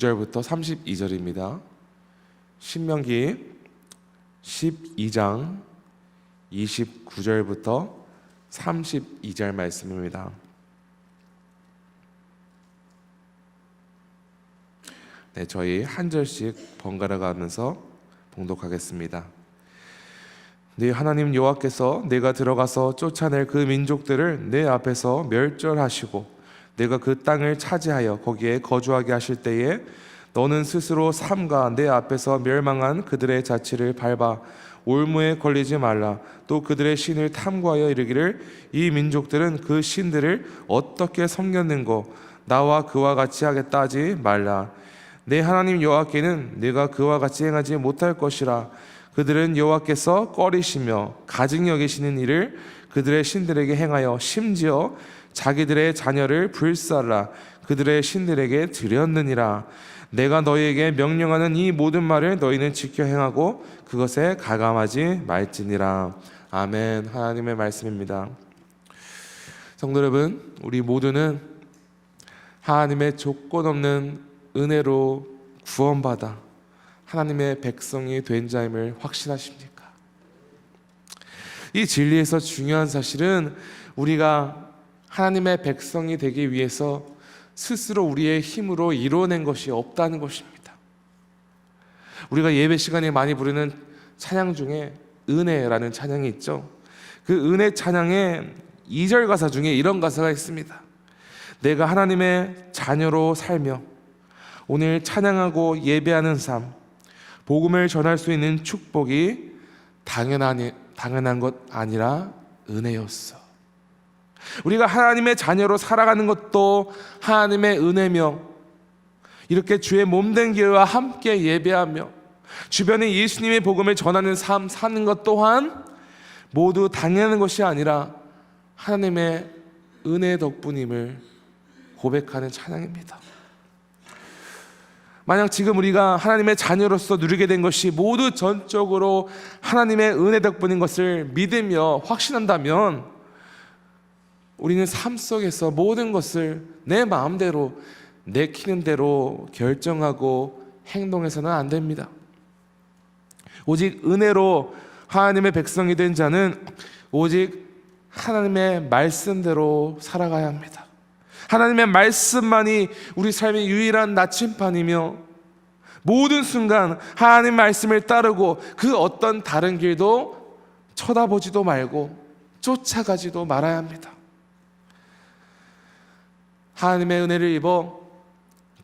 9절부터 32절입니다. 신명기 12장 29절부터 32절 말씀입니다. 네, 저희 한 절씩 번갈아 가면서 봉독하겠습니다. 네 하나님 여호와께서 내가 들어가서 쫓아낼 그 민족들을 내 앞에서 멸절하시고 내가 그 땅을 차지하여 거기에 거주하게 하실 때에 너는 스스로 삼가 내 앞에서 멸망한 그들의 자취를 밟아 올무에 걸리지 말라. 또 그들의 신을 탐구하여 이르기를 이 민족들은 그 신들을 어떻게 섬겼는고 나와 그와 같이 하겠다 하지 말라. 내 하나님 여호와께는 내가 그와 같이 행하지 못할 것이라. 그들은 여호와께서 꺼리시며 가증 여기시는 일을 그들의 신들에게 행하여 심지어 자기들의 자녀를 불살라 그들의 신들에게 드렸느니라. 내가 너희에게 명령하는 이 모든 말을 너희는 지켜 행하고 그것에 가감하지 말지니라. 아멘. 하나님의 말씀입니다. 성도 여러분, 우리 모두는 하나님의 조건 없는 은혜로 구원받아 하나님의 백성이 된 자임을 확신하십니까? 이 진리에서 중요한 사실은 우리가 하나님의 백성이 되기 위해서 스스로 우리의 힘으로 이뤄낸 것이 없다는 것입니다. 우리가 예배 시간에 많이 부르는 찬양 중에 은혜라는 찬양이 있죠. 그 은혜 찬양의 2절 가사 중에 이런 가사가 있습니다. 내가 하나님의 자녀로 살며 오늘 찬양하고 예배하는 삶, 복음을 전할 수 있는 축복이 당연한 것 아니라 은혜였어. 우리가 하나님의 자녀로 살아가는 것도 하나님의 은혜며, 이렇게 주의 몸된 교회와 함께 예배하며 주변에 예수님의 복음을 전하는 삶 사는 것 또한 모두 당연한 것이 아니라 하나님의 은혜 덕분임을 고백하는 찬양입니다. 만약 지금 우리가 하나님의 자녀로서 누리게 된 것이 모두 전적으로 하나님의 은혜 덕분인 것을 믿으며 확신한다면 우리는 삶 속에서 모든 것을 내 마음대로 내키는 대로 결정하고 행동해서는 안 됩니다. 오직 은혜로 하나님의 백성이 된 자는 오직 하나님의 말씀대로 살아가야 합니다. 하나님의 말씀만이 우리 삶의 유일한 나침판이며 모든 순간 하나님 말씀을 따르고 그 어떤 다른 길도 쳐다보지도 말고 쫓아가지도 말아야 합니다. 하나님의 은혜를 입어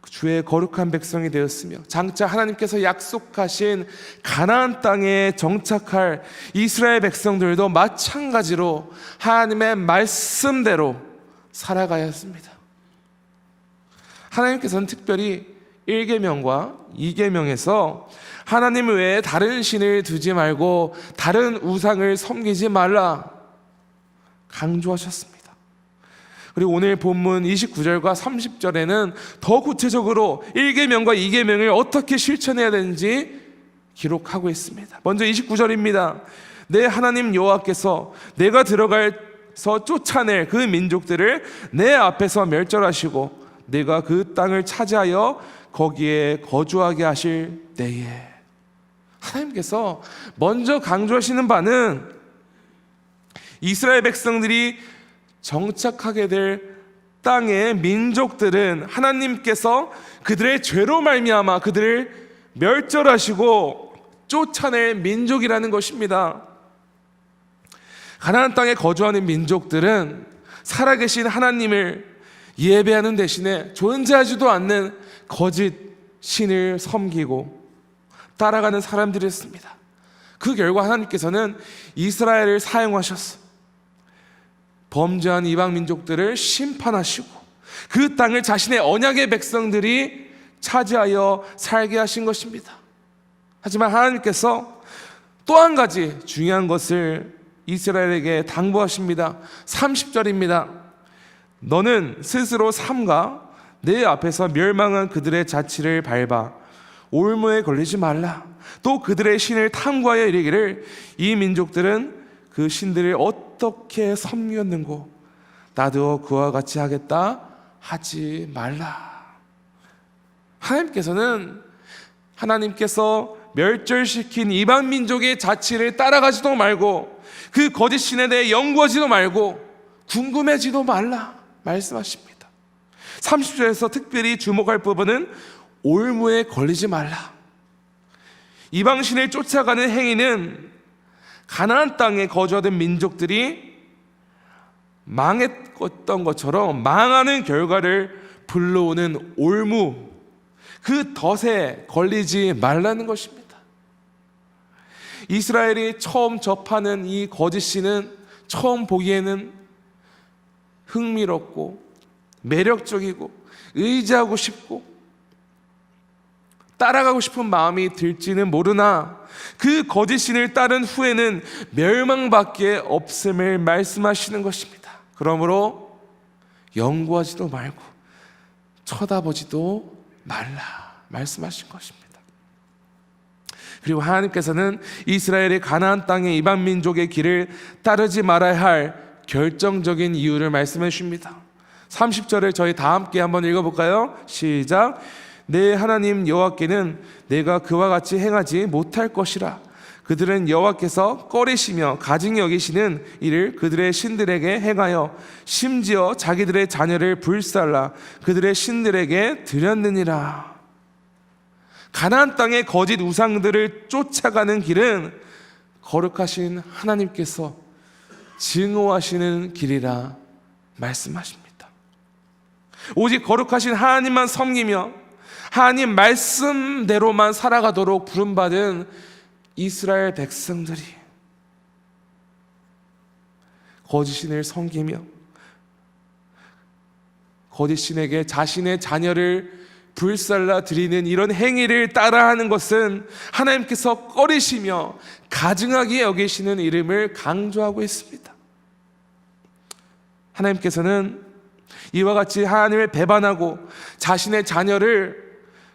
주의 거룩한 백성이 되었으며 장차 하나님께서 약속하신 가나안 땅에 정착할 이스라엘 백성들도 마찬가지로 하나님의 말씀대로 살아가야 했습니다. 하나님께서는 특별히 1계명과 2계명에서 하나님 외에 다른 신을 두지 말고 다른 우상을 섬기지 말라 강조하셨습니다. 그리고 오늘 본문 29절과 30절에는 더 구체적으로 1계명과 2계명을 어떻게 실천해야 되는지 기록하고 있습니다. 먼저 29절입니다. 내 하나님 여호와께서 내가 들어가서 쫓아낼 그 민족들을 내 앞에서 멸절하시고 내가 그 땅을 차지하여 거기에 거주하게 하실 때에, 하나님께서 먼저 강조하시는 바는 이스라엘 백성들이 정착하게 될 땅의 민족들은 하나님께서 그들의 죄로 말미암아 그들을 멸절하시고 쫓아낼 민족이라는 것입니다. 가나안 땅에 거주하는 민족들은 살아계신 하나님을 예배하는 대신에 존재하지도 않는 거짓 신을 섬기고 따라가는 사람들이었습니다. 그 결과 하나님께서는 이스라엘을 사용하셨어 범죄한 이방 민족들을 심판하시고 그 땅을 자신의 언약의 백성들이 차지하여 살게 하신 것입니다. 하지만 하나님께서 또 한 가지 중요한 것을 이스라엘에게 당부하십니다. 30절입니다. 너는 스스로 삼가 내 앞에서 멸망한 그들의 자취를 밟아 올무에 걸리지 말라. 또 그들의 신을 탐구하여 이르기를 이 민족들은 그 신들을 어떻게 섬겼는고 나도 그와 같이 하겠다 하지 말라. 하나님께서 멸절시킨 이방 민족의 자치를 따라가지도 말고 그 거짓 신에 대해 연구하지도 말고 궁금해지도 말라 말씀하십니다. 30절에서 특별히 주목할 부분은 올무에 걸리지 말라. 이방 신을 쫓아가는 행위는 가나안 땅에 거주하던 민족들이 망했던 것처럼 망하는 결과를 불러오는 올무, 그 덫에 걸리지 말라는 것입니다. 이스라엘이 처음 접하는 이 거짓 신은 처음 보기에는 흥미롭고 매력적이고 의지하고 싶고 따라가고 싶은 마음이 들지는 모르나 그 거짓 신을 따른 후에는 멸망밖에 없음을 말씀하시는 것입니다. 그러므로 연구하지도 말고 쳐다보지도 말라 말씀하신 것입니다. 그리고 하나님께서는 이스라엘의 가나안 땅의 이방 민족의 길을 따르지 말아야 할 결정적인 이유를 말씀해 주십니다. 30절을 저희 다 함께 한번 읽어볼까요? 시작. 내 하나님 여호와께는 내가 그와 같이 행하지 못할 것이라. 그들은 여호와께서 꺼리시며 가증히 여기시는 일을 그들의 신들에게 행하여 심지어 자기들의 자녀를 불살라 그들의 신들에게 드렸느니라. 가나안 땅의 거짓 우상들을 쫓아가는 길은 거룩하신 하나님께서 증오하시는 길이라 말씀하십니다. 오직 거룩하신 하나님만 섬기며 하나님 말씀대로만 살아가도록 부름받은 이스라엘 백성들이 거짓신을 섬기며 거짓신에게 자신의 자녀를 불살라 드리는 이런 행위를 따라하는 것은 하나님께서 꺼리시며 가증하게 여기시는 이름을 강조하고 있습니다. 하나님께서는 이와 같이 하나님을 배반하고 자신의 자녀를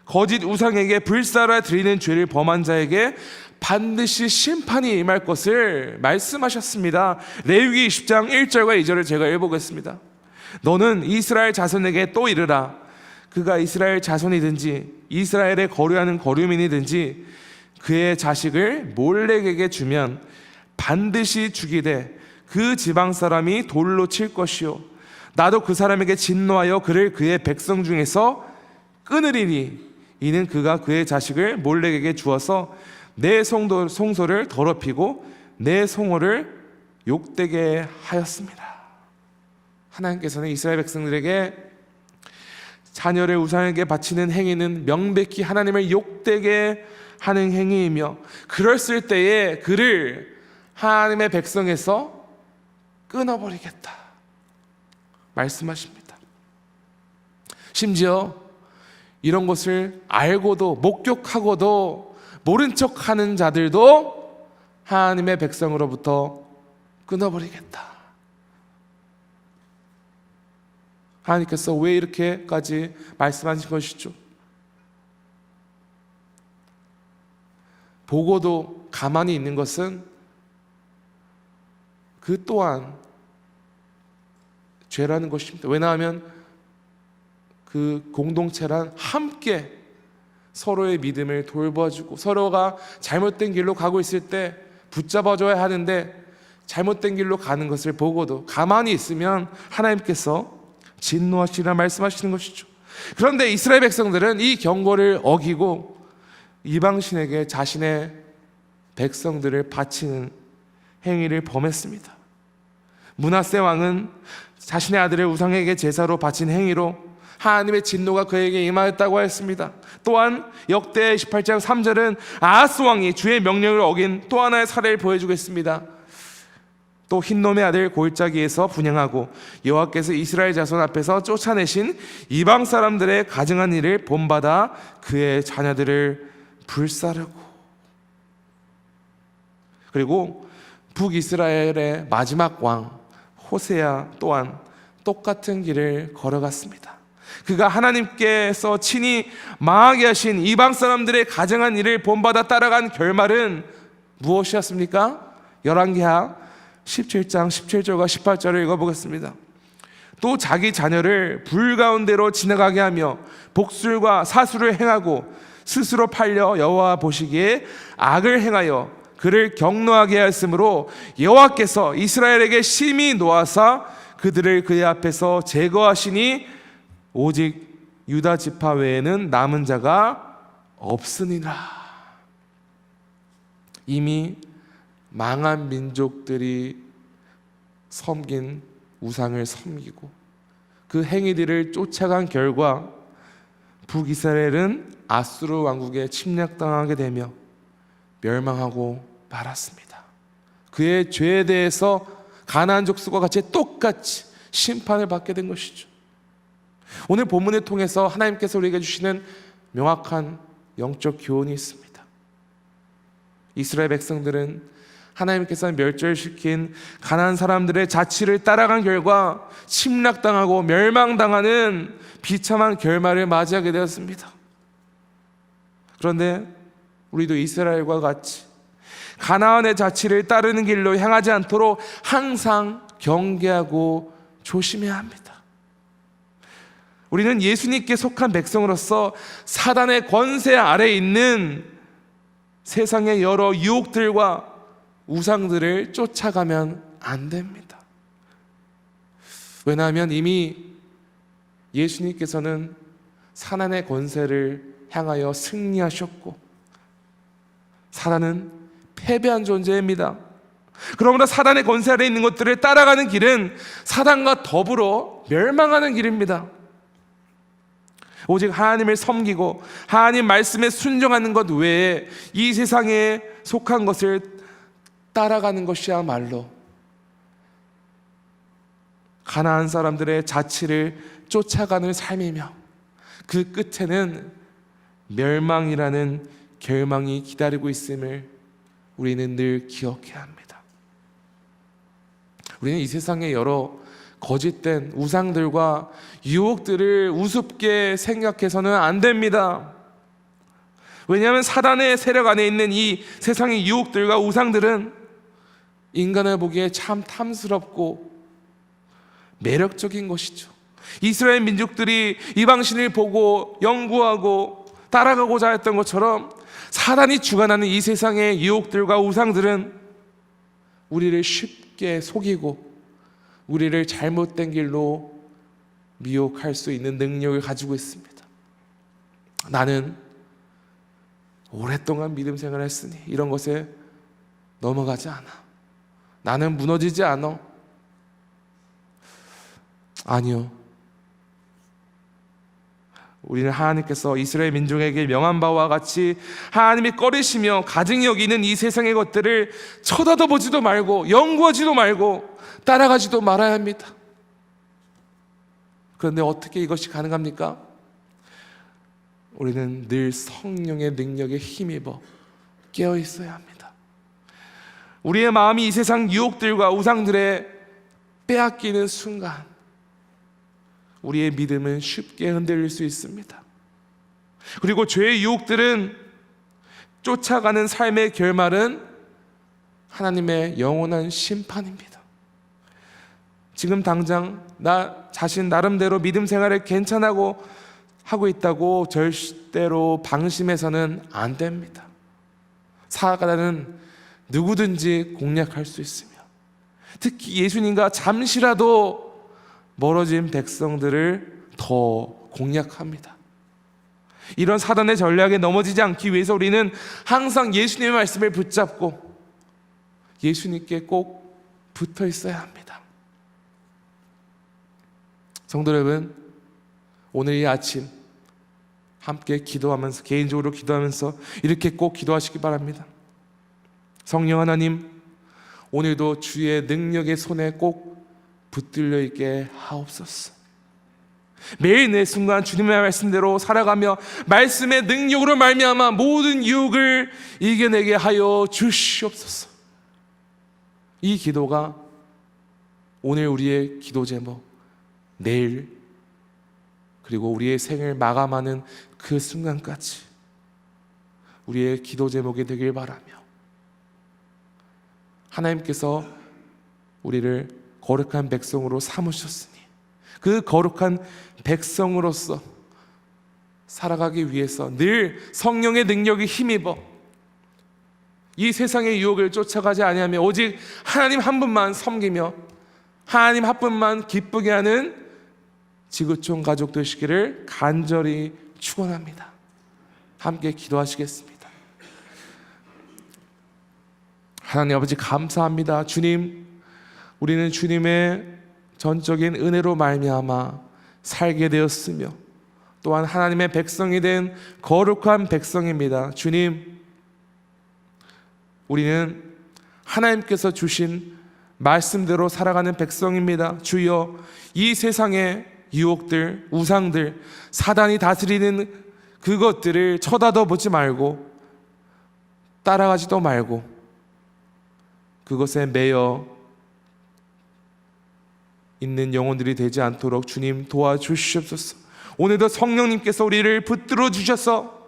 거짓 우상에게 불살라 드리는 죄를 범한 자에게 반드시 심판이 임할 것을 말씀하셨습니다. 레위기 20장 1절과 2절을 제가 읽어보겠습니다. 너는 이스라엘 자손에게 또 이르라. 그가 이스라엘 자손이든지 이스라엘에 거류하는 거류민이든지 그의 자식을 몰렉에게 주면 반드시 죽이되 그 지방 사람이 돌로 칠 것이요 나도 그 사람에게 진노하여 그를 그의 백성 중에서 끊으리니 이는 그가 그의 자식을 몰렉에게 주어서 내 송소를 더럽히고 내 송호를 욕되게 하였습니다. 하나님께서는 이스라엘 백성들에게 자녀를 우상에게 바치는 행위는 명백히 하나님을 욕되게 하는 행위이며 그랬을 때에 그를 하나님의 백성에서 끊어버리겠다 말씀하십니다. 심지어 이런 것을 알고도 목격하고도 모른 척하는 자들도 하나님의 백성으로부터 끊어버리겠다. 하나님께서 왜 이렇게까지 말씀하신 것이죠? 보고도 가만히 있는 것은 그 또한 죄라는 것입니다. 왜냐하면 그 공동체란 함께 서로의 믿음을 돌봐주고 서로가 잘못된 길로 가고 있을 때 붙잡아줘야 하는데 잘못된 길로 가는 것을 보고도 가만히 있으면 하나님께서 진노하시리라 말씀하시는 것이죠. 그런데 이스라엘 백성들은 이 경고를 어기고 이방신에게 자신의 백성들을 바치는 행위를 범했습니다. 므낫세 왕은 자신의 아들을 우상에게 제사로 바친 행위로 하나님의 진노가 그에게 임하였다고 하였습니다. 또한 역대 18장 3절은 아하스 왕이 주의 명령을 어긴 또 하나의 사례를 보여주겠습니다. 또 흰놈의 아들 골짜기에서 분향하고 여호와께서 이스라엘 자손 앞에서 쫓아내신 이방 사람들의 가증한 일을 본받아 그의 자녀들을 불사르고, 그리고 북이스라엘의 마지막 왕 호세아 또한 똑같은 길을 걸어갔습니다. 그가 하나님께서 친히 망하게 하신 이방 사람들의 가증한 일을 본받아 따라간 결말은 무엇이었습니까? 열왕기하 17장 17절과 18절을 읽어보겠습니다. 또 자기 자녀를 불 가운데로 지나가게 하며 복술과 사술을 행하고 스스로 팔려 여호와 보시기에 악을 행하여 그를 경노하게 하였으므로 여호와께서 이스라엘에게 심히 노하사 그들을 그의 앞에서 제거하시니 오직 유다 지파 외에는 남은 자가 없으니라. 이미 망한 민족들이 섬긴 우상을 섬기고 그 행위들을 쫓아간 결과 북이스라엘은 아수르 왕국에 침략당하게 되며 멸망하고 말았습니다. 그의 죄에 대해서 가나안 족속과 같이 똑같이 심판을 받게 된 것이죠. 오늘 본문을 통해서 하나님께서 우리에게 주시는 명확한 영적 교훈이 있습니다. 이스라엘 백성들은 하나님께서 멸절시킨 가나안 사람들의 자치를 따라간 결과 침략당하고 멸망당하는 비참한 결말을 맞이하게 되었습니다. 그런데 우리도 이스라엘과 같이 가나안의 자치를 따르는 길로 향하지 않도록 항상 경계하고 조심해야 합니다. 우리는 예수님께 속한 백성으로서 사단의 권세 아래에 있는 세상의 여러 유혹들과 우상들을 쫓아가면 안 됩니다. 왜냐하면 이미 예수님께서는 사단의 권세를 향하여 승리하셨고 사단은 패배한 존재입니다. 그러므로 사단의 권세 아래에 있는 것들을 따라가는 길은 사단과 더불어 멸망하는 길입니다. 오직 하나님을 섬기고 하나님 말씀에 순종하는 것 외에 이 세상에 속한 것을 따라가는 것이야말로 가나안 사람들의 자치를 쫓아가는 삶이며 그 끝에는 멸망이라는 결망이 기다리고 있음을 우리는 늘 기억해야 합니다. 우리는 이 세상의 여러 거짓된 우상들과 유혹들을 우습게 생각해서는 안 됩니다. 왜냐하면 사단의 세력 안에 있는 이 세상의 유혹들과 우상들은 인간을 보기에 참 탐스럽고 매력적인 것이죠. 이스라엘 민족들이 이방신을 보고 연구하고 따라가고자 했던 것처럼 사단이 주관하는 이 세상의 유혹들과 우상들은 우리를 쉽게 속이고 우리를 잘못된 길로 미혹할 수 있는 능력을 가지고 있습니다. 나는 오랫동안 믿음 생활을 했으니 이런 것에 넘어가지 않아. 나는 무너지지 않아. 아니요. 우리는 하나님께서 이스라엘 민족에게 명한 바와 같이 하나님이 꺼리시며 가증히 여기는 이 세상의 것들을 쳐다도 보지도 말고 연구하지도 말고 따라가지도 말아야 합니다. 그런데 어떻게 이것이 가능합니까? 우리는 늘 성령의 능력에 힘입어 깨어 있어야 합니다. 우리의 마음이 이 세상 유혹들과 우상들에 빼앗기는 순간 우리의 믿음은 쉽게 흔들릴 수 있습니다. 그리고 죄의 유혹들은 쫓아가는 삶의 결말은 하나님의 영원한 심판입니다. 지금 당장 나 자신 나름대로 믿음 생활을 괜찮다고 하고 있다고 절대로 방심해서는 안 됩니다. 사단은 누구든지 공략할 수 있으며 특히 예수님과 잠시라도 멀어진 백성들을 더 공략합니다. 이런 사단의 전략에 넘어지지 않기 위해서 우리는 항상 예수님의 말씀을 붙잡고 예수님께 꼭 붙어 있어야 합니다. 성도 여러분, 오늘 이 아침 함께 기도하면서 개인적으로 기도하면서 이렇게 꼭 기도하시기 바랍니다. 성령 하나님, 오늘도 주의 능력의 손에 꼭 붙들려 있게 하옵소서. 매일 내 순간 주님의 말씀대로 살아가며 말씀의 능력으로 말미암아 모든 유혹을 이겨내게 하여 주시옵소서. 이 기도가 오늘 우리의 기도 제목, 내일 그리고 우리의 생을 마감하는 그 순간까지 우리의 기도 제목이 되길 바라며 하나님께서 우리를 거룩한 백성으로 삼으셨으니 그 거룩한 백성으로서 살아가기 위해서 늘 성령의 능력에 힘입어 이 세상의 유혹을 쫓아가지 아니하며 오직 하나님 한 분만 섬기며 하나님 한 분만 기쁘게 하는 지구촌 가족 되시기를 간절히 축원합니다. 함께 기도하시겠습니다. 하나님 아버지 감사합니다. 주님, 우리는 주님의 전적인 은혜로 말미암아 살게 되었으며 또한 하나님의 백성이 된 거룩한 백성입니다. 주님, 우리는 하나님께서 주신 말씀대로 살아가는 백성입니다. 주여, 이 세상의 유혹들, 우상들, 사단이 다스리는 그것들을 쳐다도 보지 말고 따라가지도 말고 그것에 매여 있는 영혼들이 되지 않도록 주님 도와주시옵소서. 오늘도 성령님께서 우리를 붙들어 주셔서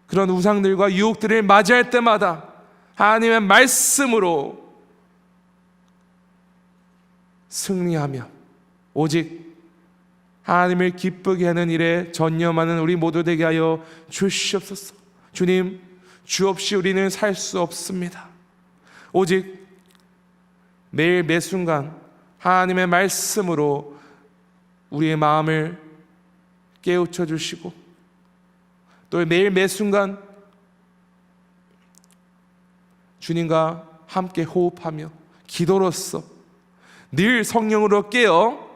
그런 우상들과 유혹들을 맞이할 때마다 하나님의 말씀으로 승리하며 오직 하나님을 기쁘게 하는 일에 전념하는 우리 모두 되게 하여 주시옵소서. 주님, 주 없이 우리는 살 수 없습니다. 오직 매일 매순간 하나님의 말씀으로 우리의 마음을 깨우쳐 주시고 또 매일 매순간 주님과 함께 호흡하며 기도로서 늘 성령으로 깨어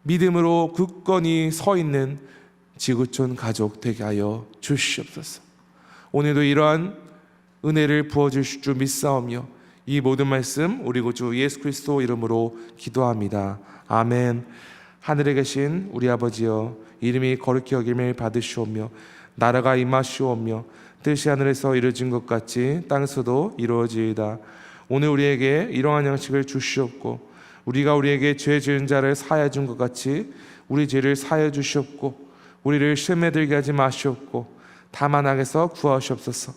믿음으로 굳건히 서 있는 지구촌 가족 되게 하여 주시옵소서. 오늘도 이러한 은혜를 부어주실 줄 믿사오며 이 모든 말씀 우리 구주 예수 그리스도 이름으로 기도합니다. 아멘. 하늘에 계신 우리 아버지여, 이름이 거룩히 여김을 받으시오며 나라가 임하시오며 뜻이 하늘에서 이루어진 것 같이 땅에서도 이루어지이다. 오늘 우리에게 일용할 양식을 주시옵고 우리가 우리에게 죄 지은 자를 사하여 준 것 같이 우리 죄를 사하여 주시옵고 우리를 시험에 들게 하지 마시옵고 다만 악에서 구하시옵소서.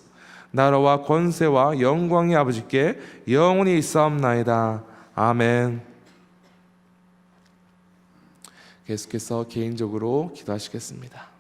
나라와 권세와 영광이 아버지께 영원히 있사옵나이다. 아멘. 계속해서 개인적으로 기도하시겠습니다.